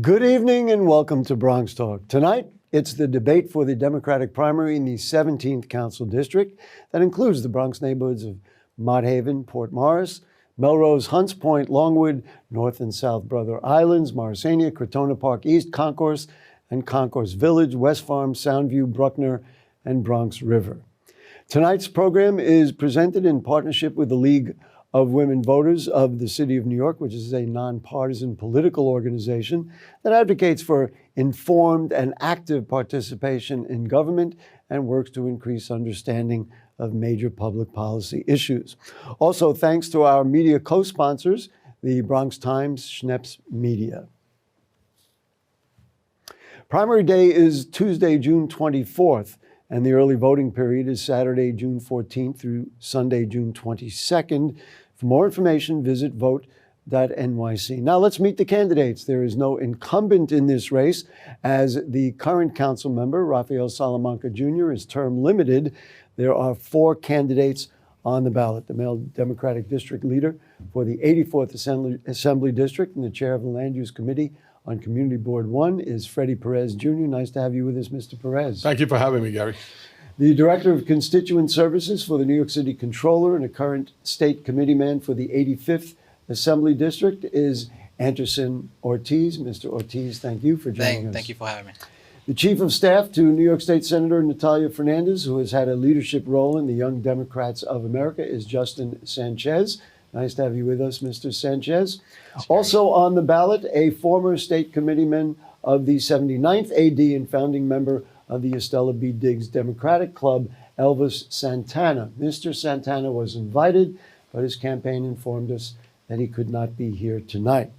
Good evening and welcome to Bronx Talk. Tonight, it's the debate for the Democratic primary in the 17th Council District that includes the Bronx neighborhoods of Mott Haven, Port Morris, Melrose, Hunts Point, Longwood, North and South Brother Islands, Morrisania, Crotona Park East, Concourse, and Concourse Village, West Farm, Soundview, Bruckner, and Bronx River. Tonight's program is presented in partnership with the League of Women Voters of the City of New York, which is a nonpartisan political organization that advocates for informed and active participation in government and works to increase understanding of major public policy issues. Also, thanks to our media co-sponsors, the Bronx Times, Schneps Media. Primary day is Tuesday, June 24th, and the early voting period is Saturday, June 14th through Sunday, June 22nd. For more information, visit vote.nyc. Now let's meet the candidates. There is no incumbent in this race, as the current council member, Rafael Salamanca Jr., is term limited. There are 4 candidates on the ballot. The male Democratic district leader for the 84th Assembly District and the chair of the Land Use Committee on Community Board 1 is Freddy Perez Jr. Nice to have you with us, Mr. Perez. Thank you for having me, Gary. The Director of Constituent Services for the New York City Comptroller and a current state committeeman for the 85th Assembly District is Antirson Ortiz. Mr. Ortiz, thank you for joining us. Thank you for having me. The Chief of Staff to New York State Senator Natalia Fernandez, who has had a leadership role in the Young Democrats of America, is Justin Sanchez. Nice to have you with us, Mr. Sanchez. Also on the ballot, a former state committeeman of the 79th AD and founding member of the Estella B. Diggs Democratic Club, Elvis Santana. Mr. Santana was invited, but his campaign informed us that he could not be here tonight.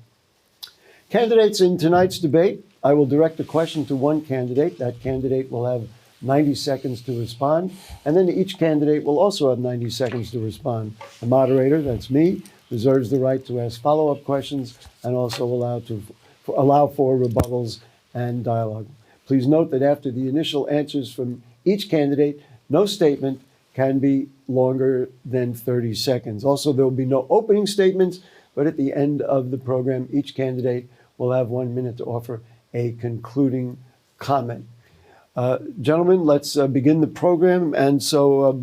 Candidates in tonight's debate, I will direct a question to one candidate. That candidate will have 90 seconds to respond, and then each candidate will also have 90 seconds to respond. The moderator, that's me, reserves the right to ask follow-up questions and also allow for rebuttals and dialogue. Please note that after the initial answers from each candidate, no statement can be longer than 30 seconds. Also, there will be no opening statements, but at the end of the program, each candidate will have 1 minute to offer a concluding comment. Gentlemen, let's begin the program. And so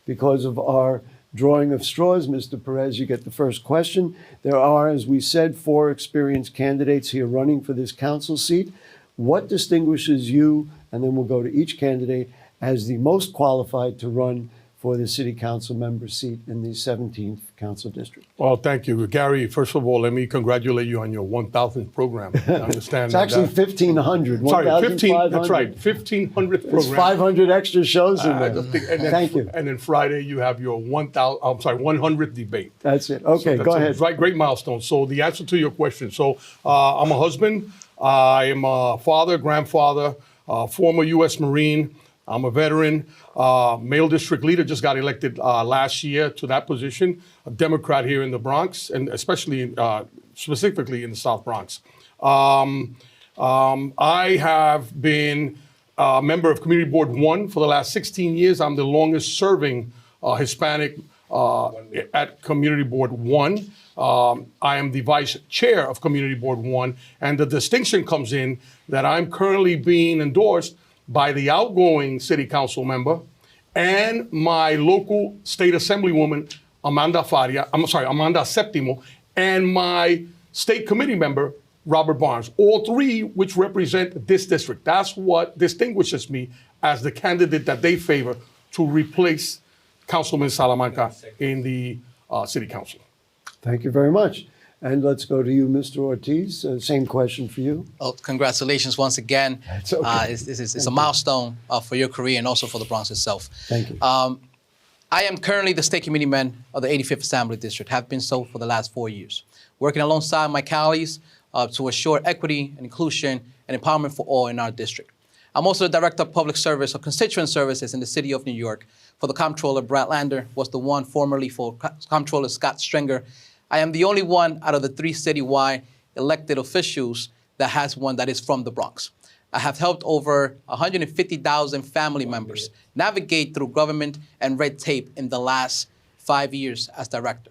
because of our drawing of straws, Mr. Perez, you get the first question. There are, as we said, 4 experienced candidates here running for this council seat. What distinguishes you, and then we'll go to each candidate, as the most qualified to run for the city council member seat in the 17th Council District? Well, thank you, Gary. First of all, let me congratulate you on your 10000th program. I understand It's actually 1,500. Sorry, 15. That's right, 1,500th program. It's 500 extra shows in there. Thank you. And then Friday you have your 100th debate. That's it. Okay, so go ahead. Right, great milestone. So the answer to your question. So I'm a husband. I am a father, grandfather, former U.S. Marine. I'm a veteran, male district leader, just got elected last year to that position, a Democrat here in the Bronx, and especially, specifically in the South Bronx. I have been a member of Community Board 1 for the last 16 years. I'm the longest serving Hispanic at Community Board 1. I am the vice chair of Community Board 1, and the distinction comes in that I'm currently being endorsed by the outgoing city council member and my local state assemblywoman, Amanda Septimo, and my state committee member, Robert Barnes, all 3 which represent this district. That's what distinguishes me as the candidate that they favor to replace Councilman Salamanca in the city council. Thank you very much. And let's go to you, Mr. Ortiz. Same question for you. Oh, congratulations once again. It's okay. It's a milestone for your career and also for the Bronx itself. Thank you. I am currently the state committee man of the 85th Assembly District, have been so for the last 4 years, working alongside my colleagues to assure equity and inclusion and empowerment for all in our district. I'm also the Director of Public Service or Constituent Services in the City of New York. For the Comptroller, Brad Lander was the one formerly for Comptroller Scott Stringer. I am the only one out of the 3 citywide elected officials that has one that is from the Bronx. I have helped over 150,000 family members navigate through government and red tape in the last 5 years as director.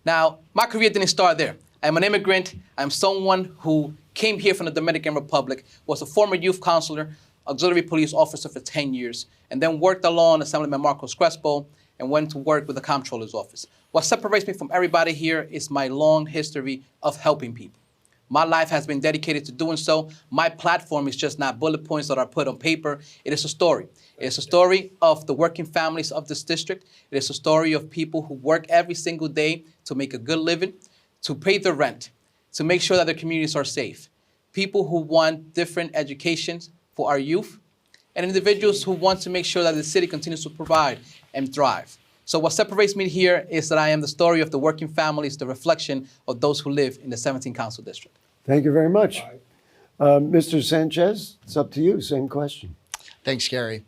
Now, my career didn't start there. I'm an immigrant. I'm someone who came here from the Dominican Republic, was a former youth counselor, auxiliary police officer for 10 years, and then worked along Assemblyman Marcos Crespo and went to work with the comptroller's office. What separates me from everybody here is my long history of helping people. My life has been dedicated to doing so. My platform is just not bullet points that are put on paper. It is a story. It is a story of the working families of this district. It is a story of people who work every single day to make a good living, to pay their rent, to make sure that their communities are safe. People who want different educations for our youth, and individuals who want to make sure that the city continues to provide and thrive. So what separates me here is that I am the story of the working families, the reflection of those who live in the 17th Council District. Thank you very much. Mr. Sanchez, it's up to you. Same question. Thanks, Gary.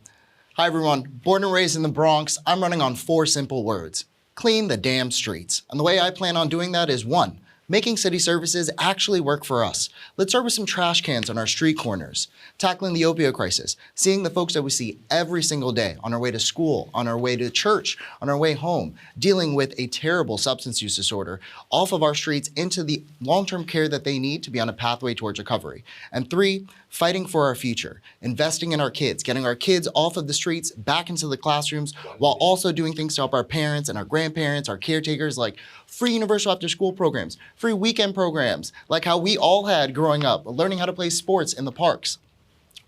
Hi, everyone. Born and raised in the Bronx, I'm running on 4 simple words. Clean the damn streets. And the way I plan on doing that is 1, making city services actually work for us. Let's start with some trash cans on our street corners, tackling the opioid crisis, seeing the folks that we see every single day on our way to school, on our way to church, on our way home, dealing with a terrible substance use disorder off of our streets into the long-term care that they need to be on a pathway towards recovery. And 3, fighting for our future, investing in our kids, getting our kids off of the streets, back into the classrooms, while also doing things to help our parents and our grandparents, our caretakers, like free universal after school programs, free weekend programs, like how we all had growing up, learning how to play sports in the parks.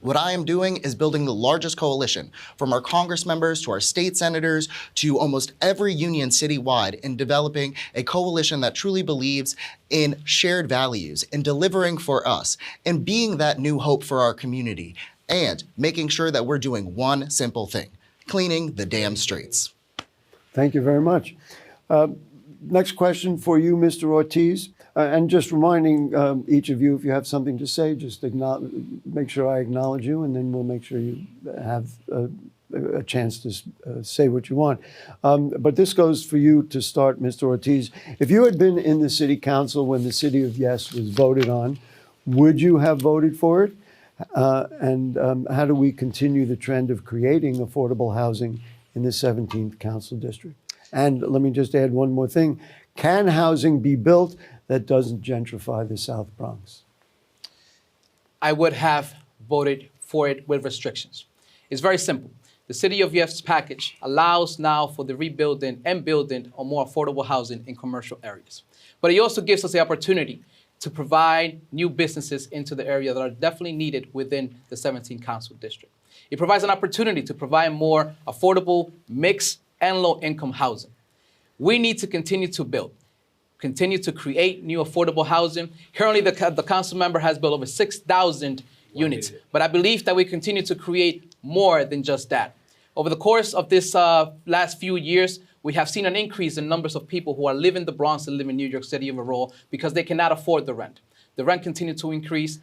What I am doing is building the largest coalition, from our Congress members to our state senators to almost every union citywide, in developing a coalition that truly believes in shared values, in delivering for us, and being that new hope for our community, and making sure that we're doing one simple thing: cleaning the damn streets. Thank you very much. Next question for you, Mr. Ortiz. And just reminding each of you, if you have something to say, just make sure I acknowledge you, and then we'll make sure you have a chance to say what you want. But this goes for you to start, Mr. Ortiz. If you had been in the city council when the city of Yes was voted on, would you have voted for it? And how do we continue the trend of creating affordable housing in the 17th Council District? And let me just add one more thing. Can housing be built that doesn't gentrify the South Bronx? I would have voted for it with restrictions. It's very simple. The City of Yes package allows now for the rebuilding and building of more affordable housing in commercial areas. But it also gives us the opportunity to provide new businesses into the area that are definitely needed within the 17th Council District. It provides an opportunity to provide more affordable, mixed, and low-income housing. We need to continue to build, continue to create new affordable housing. Currently, the council member has built over 6,000 units, but I believe that we continue to create more than just that. Over the course of this last few years, we have seen an increase in numbers of people who are living in the Bronx and live in New York City overall because they cannot afford the rent. The rent continues to increase.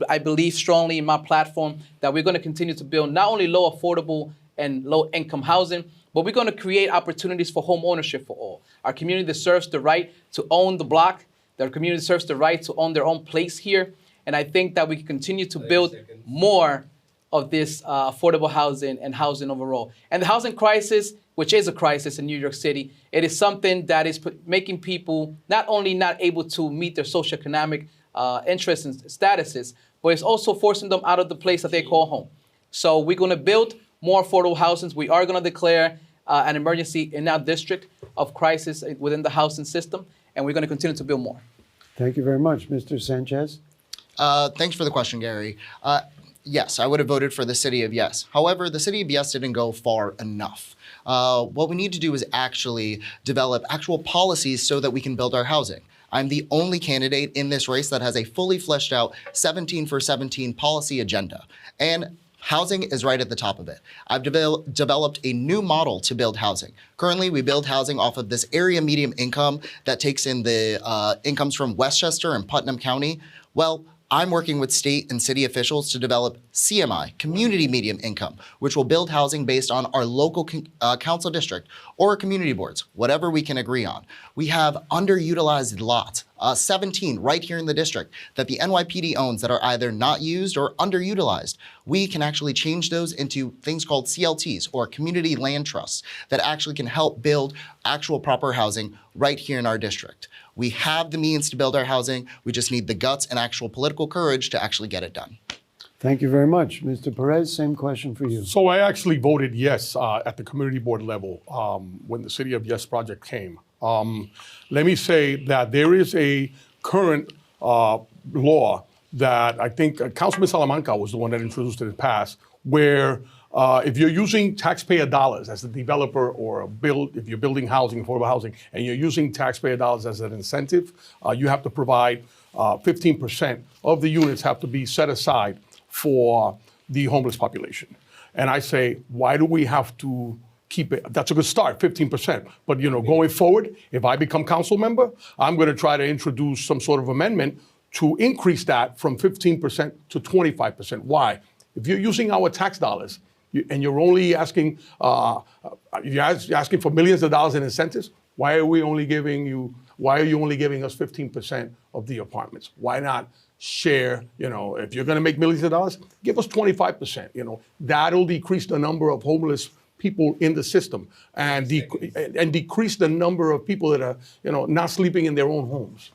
I believe strongly in my platform that we're going to continue to build not only low affordable and low income housing, but we're going to create opportunities for home ownership for all. Our community deserves the right to own the block. Their community deserves the right to own their own place here. And I think that we can continue to build more of this affordable housing and housing overall. And the housing crisis, which is a crisis in New York City, it is something that is making people not only not able to meet their socioeconomic interests and statuses, but it's also forcing them out of the place that they call home. So we're going to build more affordable housing. We are going to declare an emergency in our district of crisis within the housing system, and we're going to continue to build more. Thank you very much. Mr. Sanchez? Thanks for the question, Gary. Yes, I would have voted for the City of Yes. However, the City of Yes didn't go far enough. What we need to do is actually develop actual policies so that we can build our housing. I'm the only candidate in this race that has a fully fleshed out 17 for 17 policy agenda. And housing is right at the top of it. I've developed a new model to build housing. Currently, we build housing off of this area medium income that takes in the incomes from Westchester and Putnam County. Well, I'm working with state and city officials to develop CMI, community medium income, which will build housing based on our local council district or community boards, whatever we can agree on. We have underutilized lots 17 right here in the district that the NYPD owns that are either not used or underutilized. We can actually change those into things called CLTs, or community land trusts, that actually can help build actual proper housing right here in our district. We have the means to build our housing. We just need the guts and actual political courage to actually get it done. Thank you very much. Mr. Perez, same question for you. So I actually voted yes at the community board level when the City of Yes project came. Let me say that there is a current law that I think Councilman Salamanca was the one that introduced it in the past, where if you're using taxpayer dollars as a developer or if you're building housing, affordable housing, and you're using taxpayer dollars as an incentive, you have to provide 15% of the units have to be set aside for the homeless population. And I say, why do we have to keep it? That's a good start, 15%. But going forward, if I become council member, I'm going to try to introduce some sort of amendment to increase that from 15% to 25%. Why? If you're using our tax dollars and you're only asking, you're asking for millions of dollars in incentives, why are you only giving us 15% of the apartments? Why not share, if you're going to make millions of dollars, give us 25%. That'll decrease the number of homeless people in the system and decrease the number of people that are, not sleeping in their own homes.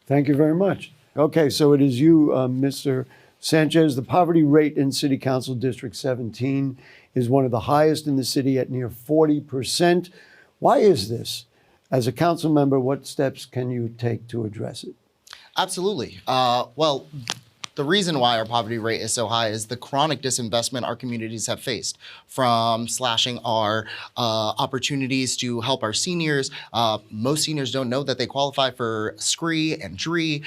Thank you very much. Okay, so it is you, Mr. Sanchez. The poverty rate in City Council District 17 is one of the highest in the city at near 40%. Why is this? As a council member, what steps can you take to address it? Absolutely. Well, the reason why our poverty rate is so high is the chronic disinvestment our communities have faced, from slashing our opportunities to help our seniors. Most seniors don't know that they qualify for SCREE and DREE,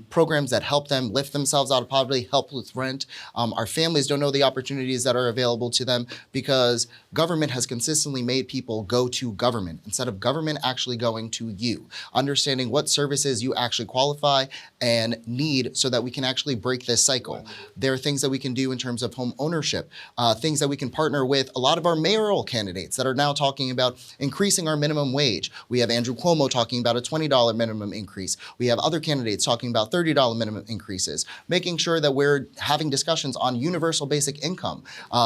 programs that help them lift themselves out of poverty, help with rent. Our families don't know the opportunities that are available to them because government has consistently made people go to government instead of government actually going to you, understanding what services you actually qualify and need so that we can actually break this cycle. There are things that we can do in terms of home ownership, things that we can partner with a lot of our mayoral candidates that are now talking about increasing our minimum wage. We have Andrew Cuomo talking about a $20 minimum increase. We have other candidates talking about $30 minimum increases, making sure that we're having discussions on universal basic income,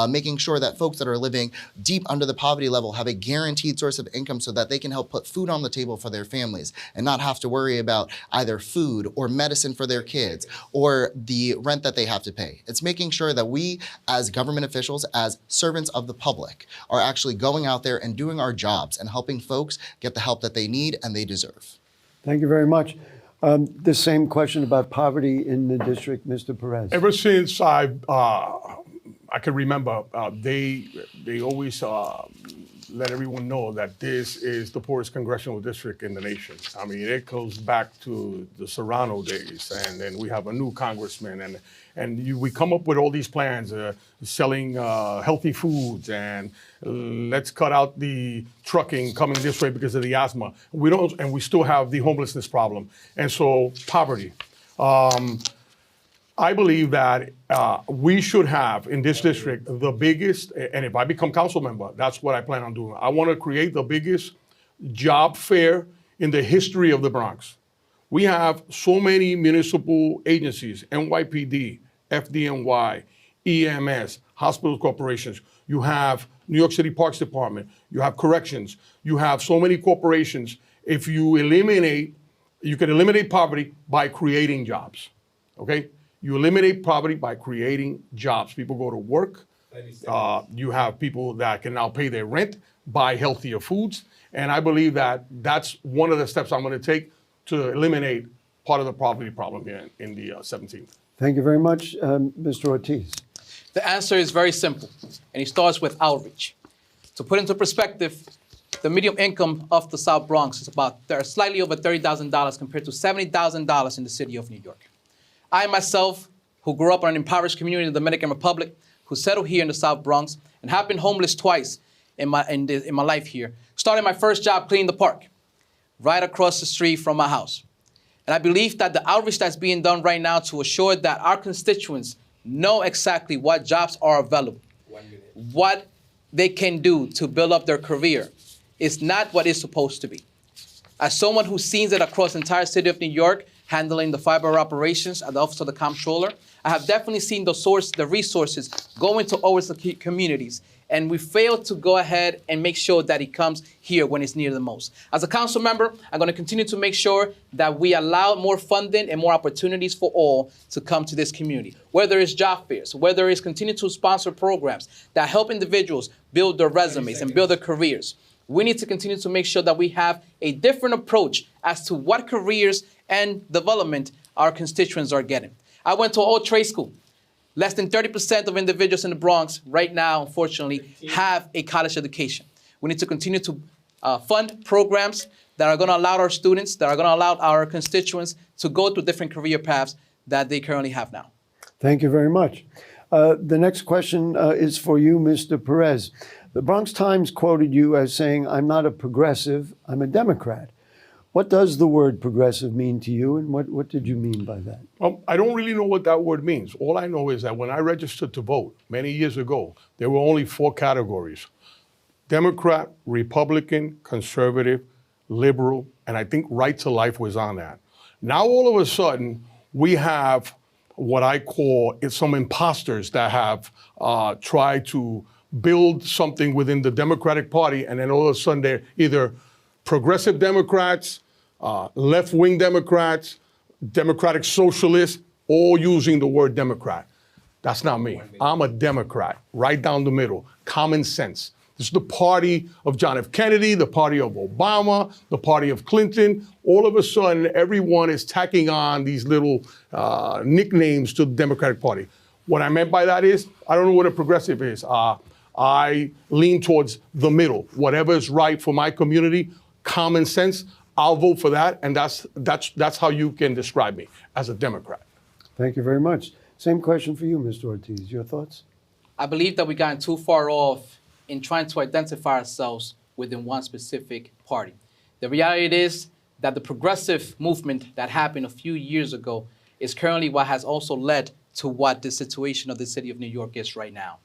making sure that folks that are living deep under the poverty level have a guaranteed source of income so that they can help put food on the table for their families and not have to worry about either food or medicine for their kids or the rent that they have to pay. It's making sure that we as government officials, as servants of the public, are actually going out there and doing our jobs and helping folks get the help that they need and they deserve. Thank you very much. The same question about poverty in the district, Mr. Perez. Ever since I can remember, they always let everyone know that this is the poorest congressional district in the nation. I mean, it goes back to the Serrano days, and then we have a new congressman, and we come up with all these plans, selling healthy foods, and let's cut out the trucking coming this way because of the asthma. And we still have the homelessness problem, and so poverty. I believe that we should have in this district the biggest, and if I become council member, that's what I plan on doing. I want to create the biggest job fair in the history of the Bronx. We have so many municipal agencies, NYPD, FDNY, EMS, hospital corporations. You have New York City Parks Department. You have corrections. You have so many corporations. If you can eliminate poverty by creating jobs, okay? You eliminate poverty by creating jobs. People go to work. You have people that can now pay their rent, buy healthier foods. And I believe that that's one of the steps I'm going to take to eliminate part of the poverty problem here in the 17th. Thank you very much, Mr. Ortiz. The answer is very simple, and it starts with outreach. To put into perspective, the median income of the South Bronx is about slightly over $30,000 compared to $70,000 in the city of New York. I myself, who grew up in an impoverished community in the Dominican Republic, who settled here in the South Bronx, and have been homeless twice in my life here, started my first job cleaning the park, right across the street from my house. And I believe that the outreach that's being done right now to assure that our constituents know exactly what jobs are available, what they can do to build up their career, is not what it's supposed to be. As someone who's seen it across the entire city of New York, handling the fiber operations at the Office of the Comptroller, I have definitely seen the resources go into always the communities. And we fail to go ahead and make sure that it comes here when it's needed the most. As a council member, I'm going to continue to make sure that we allow more funding and more opportunities for all to come to this community. Whether it's job fairs, whether it's continue to sponsor programs that help individuals build their resumes and build their careers. We need to continue to make sure that we have a different approach as to what careers and development our constituents are getting. I went to an old trade school. Less than 30% of individuals in the Bronx right now, unfortunately, have a college education. We need to continue to fund programs that are going to allow our students, that are going to allow our constituents to go through different career paths that they currently have now. Thank you very much. The next question is for you, Mr. Perez. The Bronx Times quoted you as saying, "I'm not a progressive, I'm a Democrat." What does the word progressive mean to you, and what did you mean by that? I don't really know what that word means. All I know is that when I registered to vote many years ago, there were only 4 categories: Democrat, Republican, Conservative, Liberal, and I think Right to Life was on that. Now all of a sudden, we have what I call some imposters that have tried to build something within the Democratic Party, and then all of a sudden they're either progressive Democrats, left-wing Democrats, Democratic Socialists, all using the word Democrat. That's not me. I'm a Democrat, right down the middle, common sense. This is the party of John F. Kennedy, the party of Obama, the party of Clinton. All of a sudden, everyone is tacking on these little nicknames to the Democratic Party. What I meant by that is, I don't know what a progressive is. I lean towards the middle. Whatever is right for my community, common sense, I'll vote for that, and that's how you can describe me, as a Democrat. Thank you very much. Same question for you, Mr. Ortiz. Your thoughts? I believe that we've gotten too far off in trying to identify ourselves within one specific party. The reality is that the progressive movement that happened a few years ago is currently what has also led to what the situation of the city of New York is right now.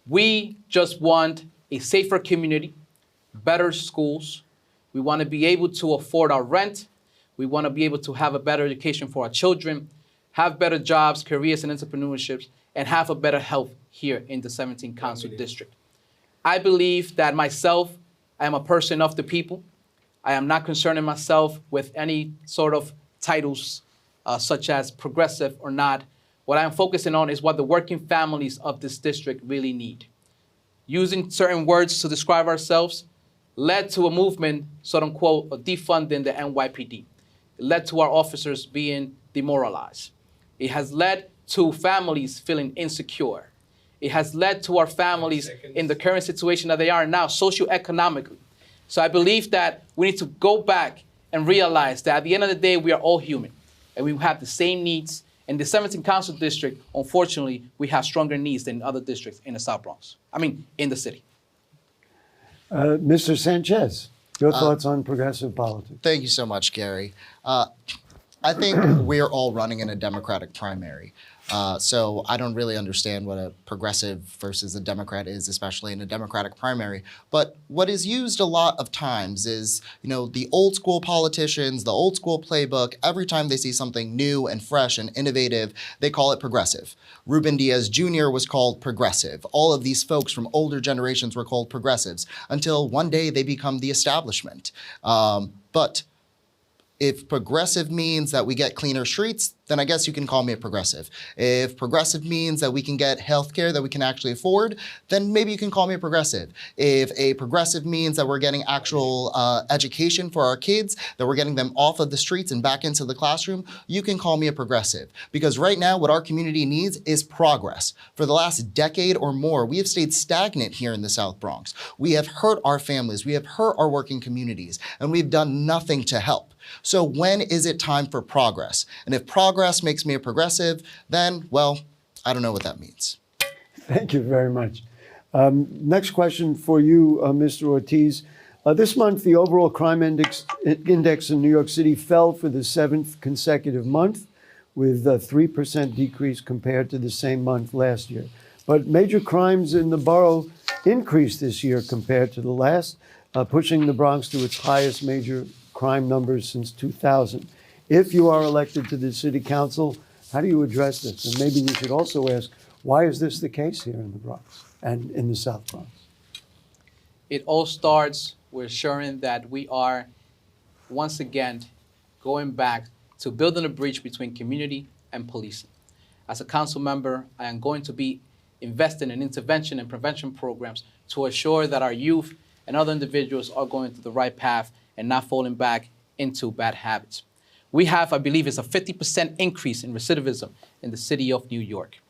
We just want a safer community, better schools. We want to be able to afford our rent. We want to be able to have a better education for our children, have better jobs, careers, and entrepreneurships, and have a better health here in the 17th Council District. I believe that myself, I am a person of the people. I am not concerning myself with any sort of titles such as progressive or not. What I'm focusing on is what the working families of this district really need. Using certain words to describe ourselves led to a movement, quote unquote, of defunding the NYPD. It led to our officers being demoralized. It has led to families feeling insecure. It has led to our families in the current situation that they are now, socioeconomically. So I believe that we need to go back and realize that at the end of the day, we are all human and we have the same needs. In the 17th Council District, unfortunately, we have stronger needs than other districts in the South Bronx. In the city. Mr. Sanchez, your thoughts on progressive politics? Thank you so much, Gary. I think we're all running in a Democratic primary. So I don't really understand what a progressive versus a Democrat is, especially in a Democratic primary. But what is used a lot of times is, the old school politicians, the old school playbook. Every time they see something new and fresh and innovative, they call it progressive. Ruben Diaz Jr. was called progressive. All of these folks from older generations were called progressives until one day they become the establishment. But if progressive means that we get cleaner streets, then I guess you can call me a progressive. If progressive means that we can get health care that we can actually afford, then maybe you can call me a progressive. If a progressive means that we're getting actual education for our kids, that we're getting them off of the streets and back into the classroom, you can call me a progressive. Because right now, what our community needs is progress. For the last decade or more, we have stayed stagnant here in the South Bronx. We have hurt our families, we have hurt our working communities, and we've done nothing to help. So when is it time for progress? And if progress makes me a progressive, then, well, I don't know what that means. Thank you very much. Next question for you, Mr. Ortiz. This month, the overall crime index in New York City fell for the 7th consecutive month, with a 3% decrease compared to the same month last year. But major crimes in the borough increased this year compared to the last, pushing the Bronx to its highest major crime numbers since 2000. If you are elected to the city council, how do you address this? And maybe you should also ask, why is this the case here in the Bronx and in the South Bronx? It all starts with ensuring that we are, once again, going back to building a bridge between community and policing. As a council member, I am going to be investing in intervention and prevention programs to assure that our youth and other individuals are going to the right path and not falling back into bad habits. We have, I believe, it's a 50% increase in recidivism in the city of New York.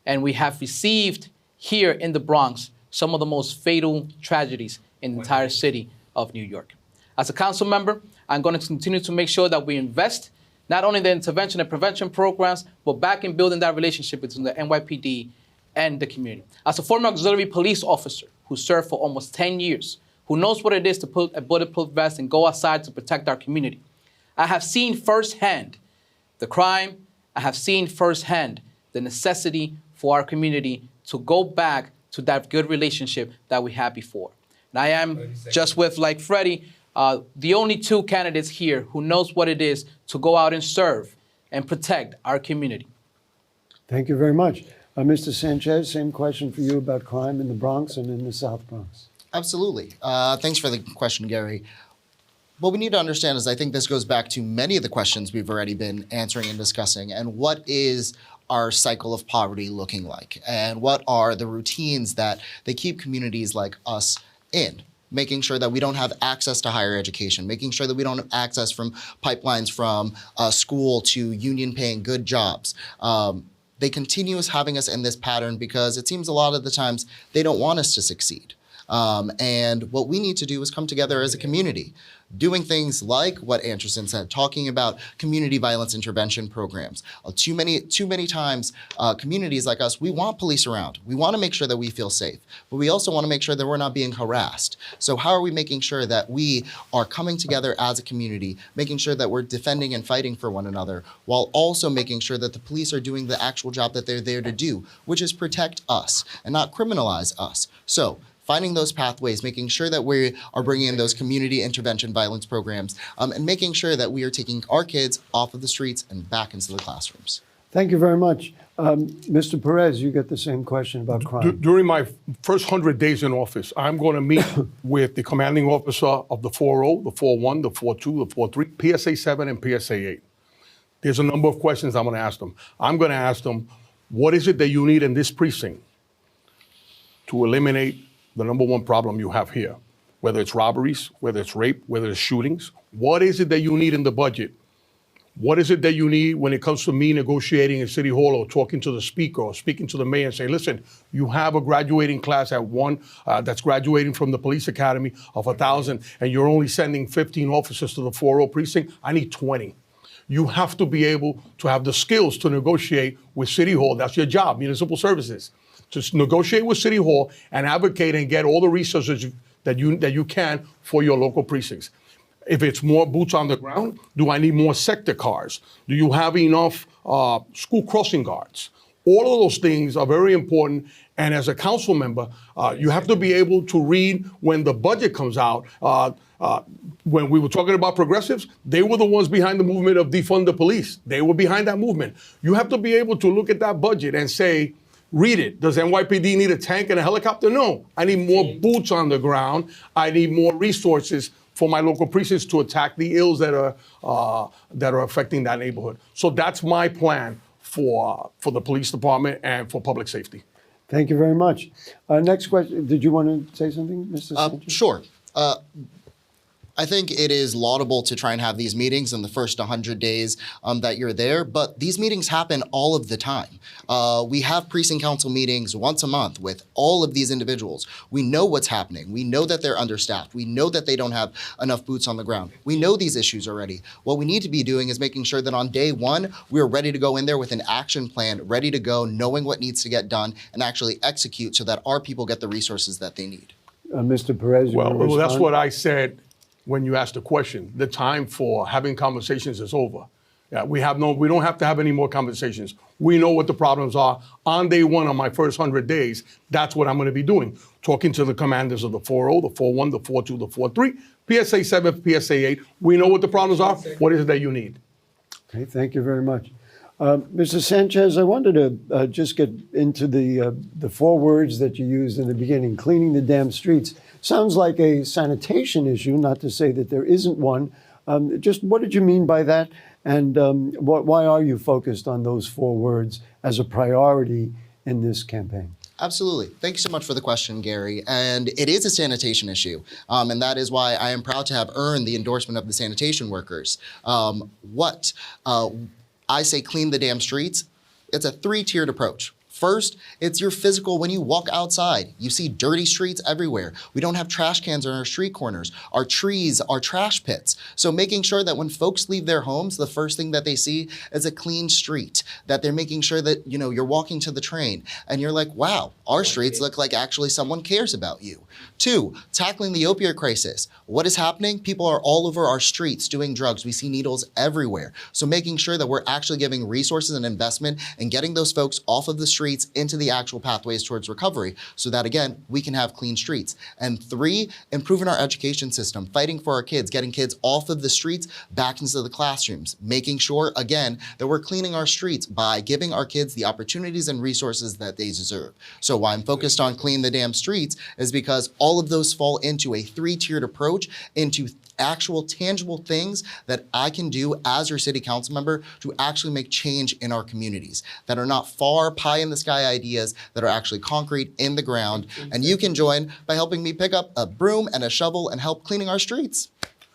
And we have received here in the Bronx some of the most fatal tragedies in the entire city of New York. As a council member, I'm going to continue to make sure that we invest not only in the intervention and prevention programs, but back in building that relationship between the NYPD and the community. As a former auxiliary police officer who served for almost 10 years, who knows what it is to put a bulletproof vest and go outside to protect our community, I have seen firsthand the crime. I have seen firsthand the necessity for our community to go back to that good relationship that we had before. And I am just with, like Freddy, the only two candidates here who knows what it is to go out and serve and protect our community. Thank you very much. Mr. Sanchez, same question for you about crime in the Bronx and in the South Bronx. Absolutely. Thanks for the question, Gary. What we need to understand is I think this goes back to many of the questions we've already been answering and discussing, and what is our cycle of poverty looking like, and what are the routines that they keep communities like us in, making sure that we don't have access to higher education, making sure that we don't have access from pipelines from school to union-paying good jobs. They continue having us in this pattern because it seems a lot of the times they don't want us to succeed. And what we need to do is come together as a community, doing things like what Antirson said, talking about community violence intervention programs. Too many times, communities like us, we want police around. We want to make sure that we feel safe, but we also want to make sure that we're not being harassed. So how are we making sure that we are coming together as a community, making sure that we're defending and fighting for one another, while also making sure that the police are doing the actual job that they're there to do, which is protect us and not criminalize us. So finding those pathways, making sure that we are bringing in those community intervention violence programs, and making sure that we are taking our kids off of the streets and back into the classrooms. Thank you very much. Mr. Perez, you get the same question about crime. During my first 100 days in office, I'm going to meet with the commanding officer of the 4.0, the 4.1, the 4.2, the 4.3, PSA 7, and PSA 8. There's a number of questions I'm going to ask them. I'm going to ask them, what is it that you need in this precinct to eliminate the number one problem you have here, whether it's robberies, whether it's rape, whether it's shootings? What is it that you need in the budget? What is it that you need when it comes to me negotiating in City Hall or talking to the speaker or speaking to the mayor and saying, listen, you have a graduating class at one that's graduating from the police academy of 1,000 and you're only sending 15 officers to the 4.0 precinct. I need 20. You have to be able to have the skills to negotiate with City Hall. That's your job, municipal services. To negotiate with City Hall and advocate and get all the resources that you can for your local precincts. If it's more boots on the ground, do I need more sector cars? Do you have enough school crossing guards? All of those things are very important. And as a council member, you have to be able to read when the budget comes out. When we were talking about progressives, they were the ones behind the movement of defund the police. They were behind that movement. You have to be able to look at that budget and say, read it. Does NYPD need a tank and a helicopter? No. I need more boots on the ground. I need more resources for my local precincts to attack the ills that are affecting that neighborhood. So that's my plan for the police department and for public safety. Thank you very much. Next question. Did you want to say something, Mr. Sanchez? Sure. I think it is laudable to try and have these meetings in the first 100 days that you're there, but these meetings happen all of the time. We have precinct council meetings once a month with all of these individuals. We know what's happening. We know that they're understaffed. We know that they don't have enough boots on the ground. We know these issues already. What we need to be doing is making sure that on day one, we're ready to go in there with an action plan, ready to go, knowing what needs to get done, and actually execute so that our people get the resources that they need. Mr. Perez, you want to Well, that's respond? what I said when you asked the question. The time for having conversations is over. Yeah, we don't have to have any more conversations. We know what the problems are. On day one, on my first 100 days, that's what I'm going to be doing. Talking to the commanders of the 4.0, the 4.1, the 4.2, the 4.3, PSA 7, PSA 8. We know what the problems are. What is it that you need? Okay, thank you very much. Mr. Sanchez, I wanted to just get into the four words that you used in the beginning, cleaning the damn streets. Sounds like a sanitation issue, not to say that there isn't one. Just what did you mean by that? And why are you focused on those four words as a priority in this campaign? Absolutely. Thank you so much for the question, Gary. And it is a sanitation issue. And that is why I am proud to have earned the endorsement of the sanitation workers. I say clean the damn streets. It's a three-tiered approach. First, it's your physical. When you walk outside, you see dirty streets everywhere. We don't have trash cans on our street corners. Our trees are trash pits. So making sure that when folks leave their homes, the first thing that they see is a clean street, that they're making sure that, you know, you're walking to the train and you're like, wow, our streets look like actually someone cares about you. Two, tackling the opioid crisis. What is happening? People are all over our streets doing drugs. We see needles everywhere. So making sure that we're actually giving resources and investment and getting those folks off of the streets into the actual pathways towards recovery so that, again, we can have clean streets. And three, improving our education system, fighting for our kids, getting kids off of the streets back into the classrooms, making sure, again, that we're cleaning our streets by giving our kids the opportunities and resources that they deserve. So why I'm focused on clean the damn streets is because all of those fall into a three-tiered approach into actual tangible things that I can do as your city council member to actually make change in our communities that are not far pie in the sky ideas that are actually concrete in the ground. And you can join by helping me pick up a broom and a shovel and help cleaning our streets.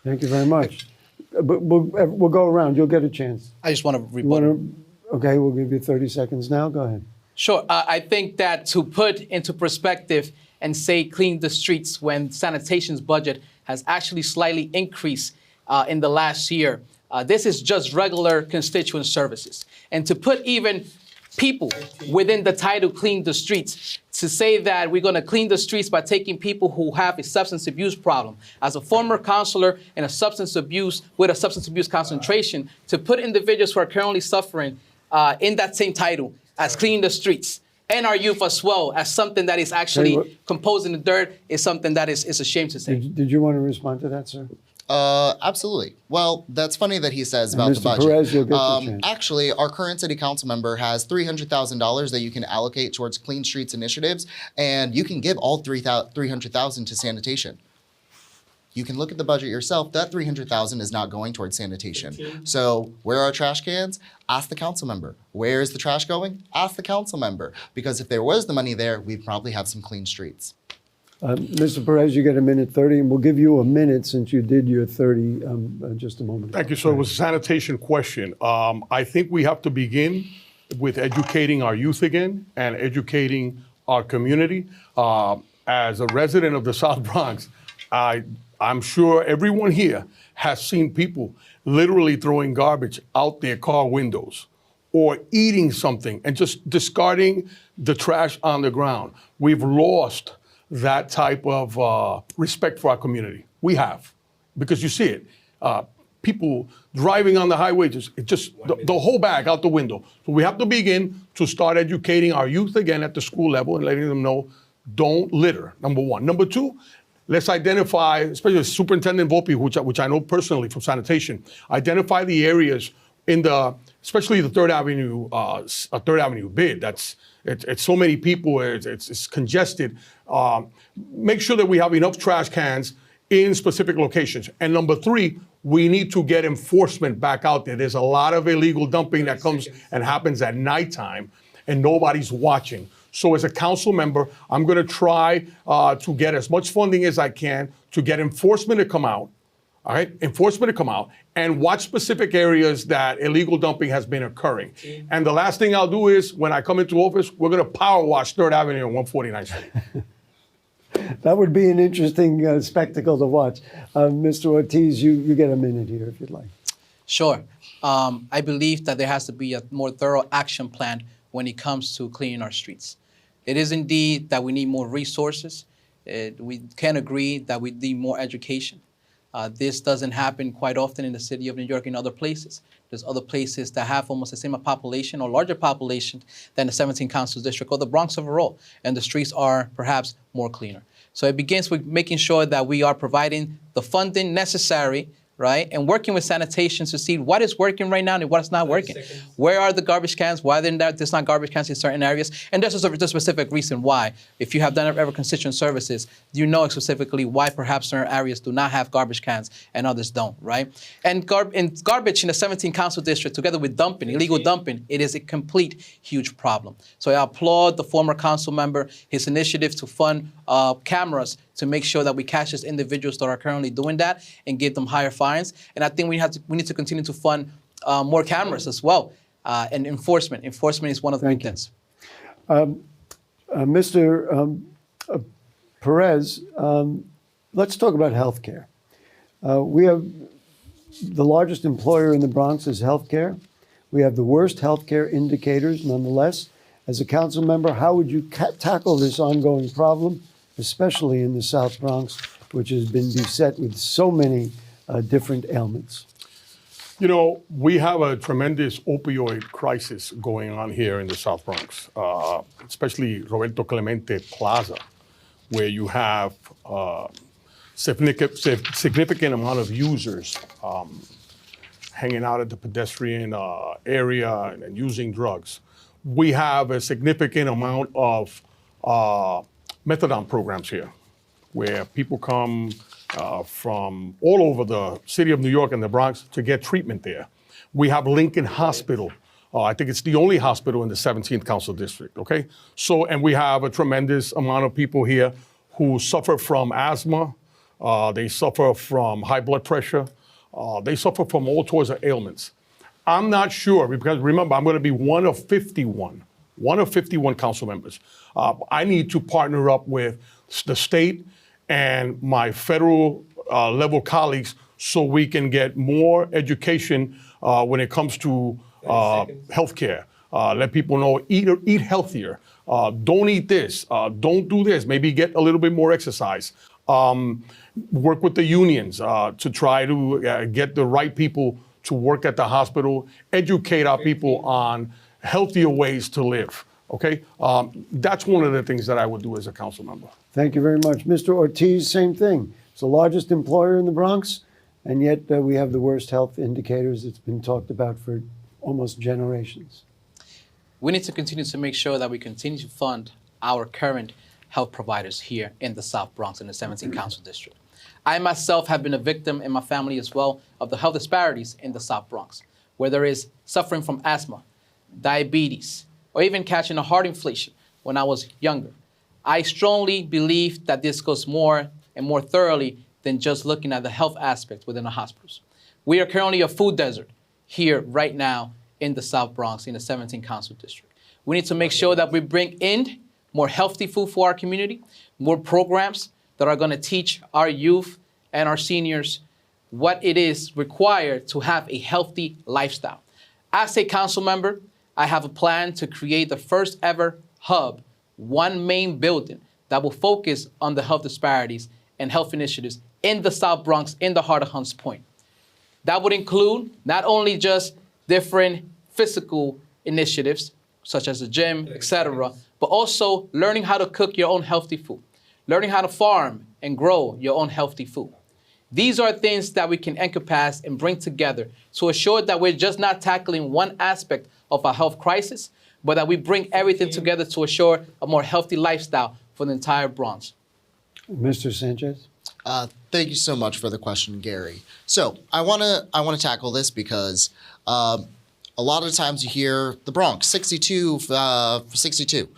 Thank you very much. But we'll go around. You'll get a chance. I just want to rebuttal. Okay, we'll give you 30 seconds now. Go ahead. Sure. I think that to put into perspective and say clean the streets when sanitation's budget has actually slightly increased in the last year, this is just regular constituent services. And to put even people within the title clean the streets, to say that we're going to clean the streets by taking people who have a substance abuse problem. As a former counselor in a substance abuse with a substance abuse concentration, to put individuals who are currently suffering in that same title as clean the streets and our youth as well as something that is actually composed in the dirt is something that is a shame to say. Did you want to respond to that, sir? Absolutely. Well, that's funny that he says about the budget. Mr. Perez, you'll get your chance. Actually, our current city council member has $300,000 that you can allocate towards Clean Streets initiatives, and you can give all $300,000 to sanitation. You can look at the budget yourself. That $300,000 is not going towards sanitation. So where are trash cans? Ask the council member. Where is the trash going? Ask the council member. Because if there was the money there, we'd probably have some clean streets. Mr. Perez, you get a minute 30, and we'll give you a minute since you did your 30 just a moment ago. Thank you, sir. It was a sanitation question. I think we have to begin with educating our youth again and educating our community. As a resident of the South Bronx, I'm sure everyone here has seen people literally throwing garbage out their car windows or eating something and just discarding the trash on the ground. We've lost that type of respect for our community. We have, because you see it. People driving on the highway, just the whole bag out the window. So we have to begin to start educating our youth again at the school level and letting them know, don't litter, number one. Number two, let's identify, especially Superintendent Volpe, which I know personally from sanitation, identify the areas in especially the Third Avenue bid. It's so many people, it's congested. Make sure that we have enough trash cans in specific locations. And number three, we need to get enforcement back out there. There's a lot of illegal dumping that comes and happens at nighttime and nobody's watching. So as a council member, I'm gonna try to get as much funding as I can to get enforcement to come out. All right, enforcement to come out and watch specific areas that illegal dumping has been occurring. And the last thing I'll do is, when I come into office, we're going to power wash 3rd Avenue and 149th Street. That would be an interesting spectacle to watch. Mr. Ortiz, you get a minute here if you'd like. Sure. I believe that there has to be a more thorough action plan when it comes to cleaning our streets. It is indeed that we need more resources. We can agree that we need more education. This doesn't happen quite often in the city of New York and other places. There's other places that have almost the same population or larger population than the 17 council district or the Bronx overall, and the streets are perhaps more cleaner. So it begins with making sure that we are providing the funding necessary, right? And working with sanitation to see what is working right now and what's not working. Where are the garbage cans? Why there's not garbage cans in certain areas? And there's a specific reason why. If you have done ever constituent services, you know specifically why perhaps certain areas do not have garbage cans and others don't, right? And garbage in the 17th Council District, together with dumping, illegal dumping, it is a complete huge problem. So I applaud the former council member, his initiative to fund cameras to make sure that we catch these individuals that are currently doing that and give them higher fines. And I think we need to continue to fund more cameras as well. And enforcement. Enforcement is one of the big things. Mr. Perez, let's talk about healthcare. We have the largest employer in the Bronx is healthcare. We have the worst healthcare indicators, nonetheless. As a council member, how would you tackle this ongoing problem, especially in the South Bronx, which has been beset with so many different ailments? You know, we have a tremendous opioid crisis going on here in the South Bronx, especially Roberto Clemente Plaza, where you have significant amount of users hanging out at the pedestrian area and using drugs. We have a significant amount of methadone programs here, where people come from all over the city of New York and the Bronx to get treatment there. We have Lincoln Hospital. I think it's the only hospital in the 17th Council District, okay? So, and we have a tremendous amount of people here who suffer from asthma, they suffer from high blood pressure, they suffer from all sorts of ailments. I'm not sure, because remember, I'm gonna be one of 51 council members. I need to partner up with the state and my federal level colleagues so we can get more education when it comes to healthcare. Let people know, eat healthier. Don't eat this, don't do this, maybe get a little bit more exercise. Work with the unions to try to get the right people to work at the hospital, educate our people on healthier ways to live, okay? That's one of the things that I would do as a council member. Thank you very much. Mr. Ortiz, same thing. It's the largest employer in the Bronx, and yet we have the worst health indicators. It's been talked about for almost generations. We need to continue to make sure that we continue to fund our current health providers here in the South Bronx in the 17th Council District. I myself have been a victim in my family as well of the health disparities in the South Bronx, where there is suffering from asthma, diabetes, or even catching a heart inflation when I was younger. I strongly believe that this goes more and more thoroughly than just looking at the health aspects within the hospitals. We are currently a food desert here right now in the South Bronx, in the 17th Council District. We need to make sure that we bring in more healthy food for our community, more programs that are going to teach our youth and our seniors what it is required to have a healthy lifestyle. As a council member, I have a plan to create the first ever hub, one main building that will focus on the health disparities and health initiatives in the South Bronx, in the heart of Hunts Point. That would include not only just different physical initiatives, such as the gym, etc., but also learning how to cook your own healthy food, learning how to farm and grow your own healthy food. These are things that we can encompass and bring together to ensure that we're just not tackling one aspect of our health crisis, but that we bring everything together to assure a more healthy lifestyle for the entire Bronx. Mr. Sanchez? Thank you so much for the question, Gary. So I want to tackle this because a lot of times you hear the Bronx 62 for 62.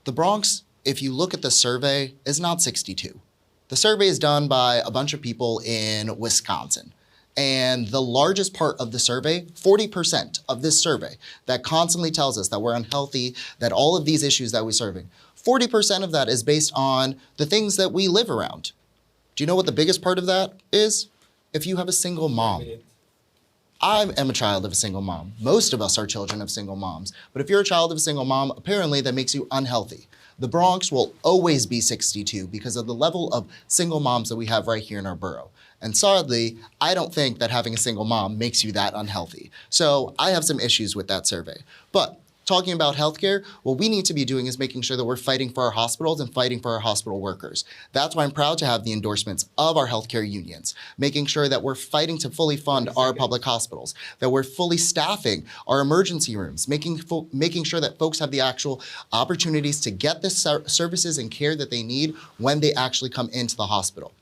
The Bronx, if you look at the survey, is not 62. The survey is done by a bunch of people in Wisconsin. And the largest part of the survey, 40% of this survey, that constantly tells us that we're unhealthy, that all of these issues that we're serving, 40% of that is based on the things that we live around. Do you know what the biggest part of that is? If you have a single mom. I am a child of a single mom. Most of us are children of single moms. But if you're a child of a single mom, apparently that makes you unhealthy. The Bronx will always be 62 because of the level of single moms that we have right here in our borough. And sadly, I don't think that having a single mom makes you that unhealthy. So I have some issues with that survey. But talking about healthcare, what we need to be doing is making sure that we're fighting for our hospitals and fighting for our hospital workers. That's why I'm proud to have the endorsements of our healthcare unions, making sure that we're fighting to fully fund our public hospitals, that we're fully staffing our emergency rooms, making sure that folks have the actual opportunities to get the services and care that they need when they actually come into the hospital.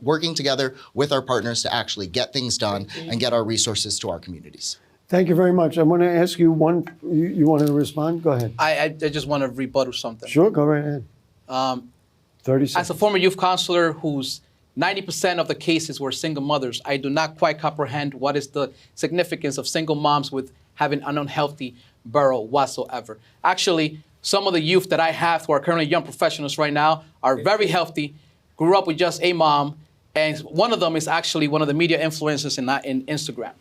Working together with our partners to actually get things done and get our resources to our communities. Thank you very much. I want to ask you one, you wanted to respond? Go ahead. I just want to rebuttal something. Sure, go right ahead. 30 seconds. As a former youth counselor whose 90% of the cases were single mothers, I do not quite comprehend what is the significance of single moms with having an unhealthy borough whatsoever. Actually, some of the youth that I have who are currently young professionals right now are very healthy, grew up with just a mom, and one of them is actually one of the media influencers in Instagram,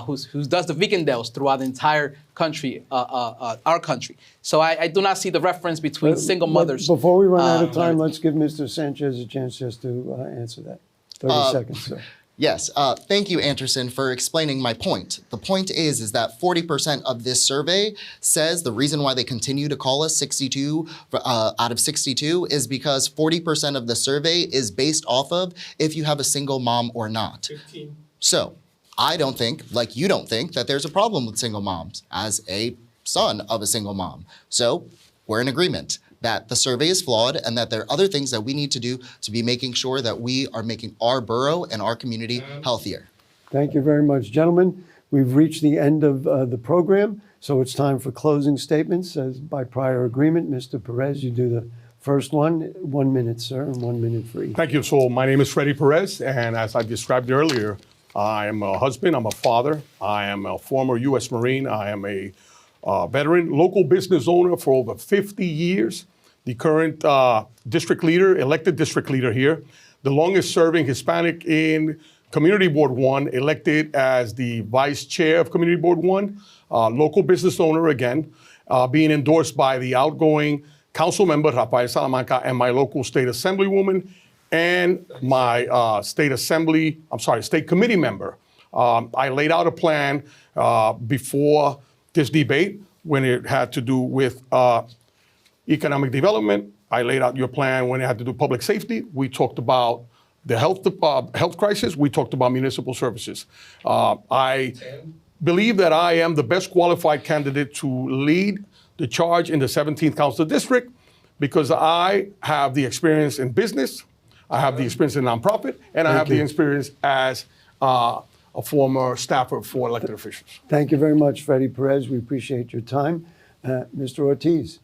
who does the vegan deals throughout the entire country, our country. So I do not see the reference between single mothers. Before we run out of time, let's give Mr. Sanchez a chance just to answer that. 30 seconds, sir. Yes, thank you, Antirson, for explaining my point. The point is that 40% of this survey says the reason why they continue to call us 62 out of 62 is because 40% of the survey is based off of if you have a single mom or not. 15. So I don't think, like you don't think, that there's a problem with single moms as a son of a single mom. So we're in agreement that the survey is flawed and that there are other things that we need to do to be making sure that we are making our borough and our community healthier. Thank you very much, gentlemen. We've reached the end of the program, so it's time for closing statements. As by prior agreement, Mr. Perez, you do the first one. 1 minute, sir, and 1 minute for each. Thank you. So my name is Freddy Perez, and as I described earlier, I am a husband, I'm a father, I am a former U.S. Marine, I am a veteran, local business owner for over 50 years, the current district leader, elected district leader here, the longest serving Hispanic in Community Board 1, elected as the vice chair of Community Board 1, local business owner again, being endorsed by the outgoing council member, Rafael Salamanca, and my local state assemblywoman, and my state committee member. I laid out a plan before this debate when it had to do with economic development. I laid out your plan when it had to do public safety. We talked about the health crisis. We talked about municipal services. I believe that I am the best qualified candidate to lead the charge in the 17th Council District because I have the experience in business, I have the experience in nonprofit, and I have the experience as a former staffer for elected officials. Thank you very much, Freddy Perez. We appreciate your time. Mr. Ortiz,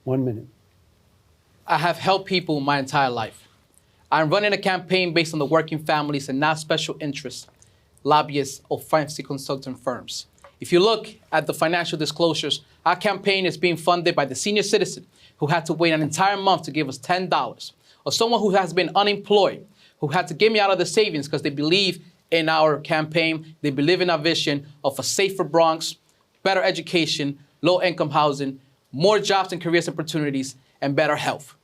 1 minute. I have helped people my entire life. I'm running a campaign based on the working families and not special interests, lobbyists, or fancy consultant firms. If you look at the financial disclosures, our campaign is being funded by the senior citizen who had to wait an entire month to give us $10, or someone who has been unemployed, who had to give me out of the savings because they believe in our campaign, they believe in our vision of a safer Bronx, better education, low-income housing, more jobs and careers opportunities, and better health.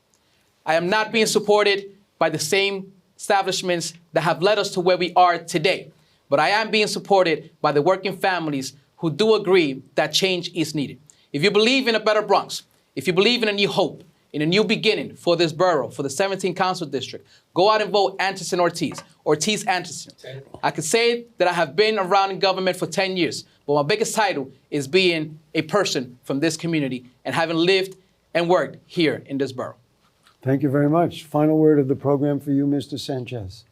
I am not being supported by the same establishments that have led us to where we are today, but I am being supported by the working families who do agree that change is needed. If you believe in a better Bronx, if you believe in a new hope, in a new beginning for this borough, for the 17th Council District, go out and vote Antirson Ortiz, Ortiz Antirson. I can say that I have been around in government for 10 years, but my biggest title is being a person from this community and having lived and worked here in this borough. Thank you very much. Final word of the program for you, Mr. Sanchez.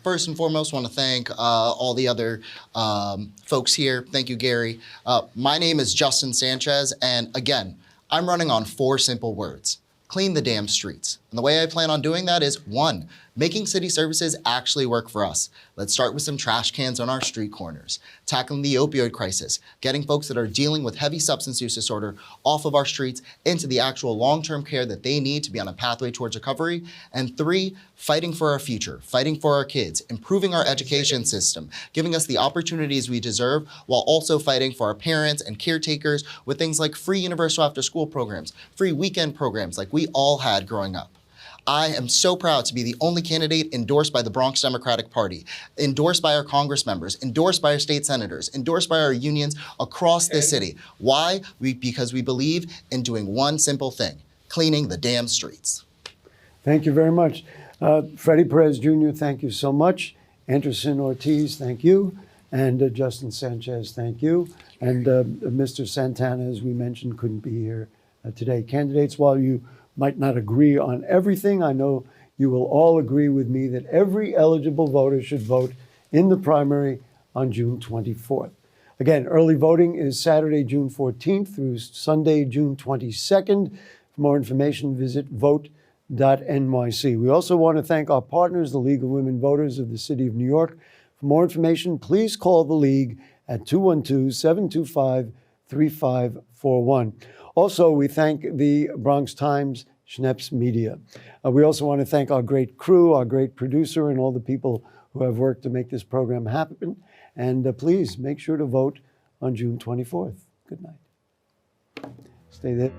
First and foremost, want to thank all the other folks here. Thank you, Gary. My name is Justin Sanchez, and again, I'm running on 4 simple words: clean the damn streets. And the way I plan on doing that is 1, making city services actually work for us. Let's start with some trash cans on our street corners, tackling the opioid crisis, getting folks that are dealing with heavy substance use disorder off of our streets into the actual long-term care that they need to be on a pathway towards recovery. And 3, fighting for our future, fighting for our kids, improving our education system, giving us the opportunities we deserve, while also fighting for our parents and caretakers with things like free universal after-school programs, free weekend programs like we all had growing up. I am so proud to be the only candidate endorsed by the Bronx Democratic Party, endorsed by our Congress members, endorsed by our state senators, endorsed by our unions across this city. Why? Because we believe in doing one simple thing: cleaning the damn streets. Thank you very much. Freddy Perez Jr., thank you so much. Antirson Ortiz, thank you. And Justin Sanchez, thank you. And Mr. Santana, as we mentioned, couldn't be here today. Candidates, while you might not agree on everything, I know you will all agree with me that every eligible voter should vote in the primary on June 24th. Again, early voting is Saturday, June 14th through Sunday, June 22nd. For more information, visit vote.nyc. We also want to thank our partners, the League of Women Voters of the City of New York. For more information, please call the League at 212-725-3541. Also, we thank the Bronx Times, Schneps Media. We also want to thank our great crew, our great producer, and all the people who have worked to make this program happen. And please make sure to vote on June 24th. Good night. Stay there.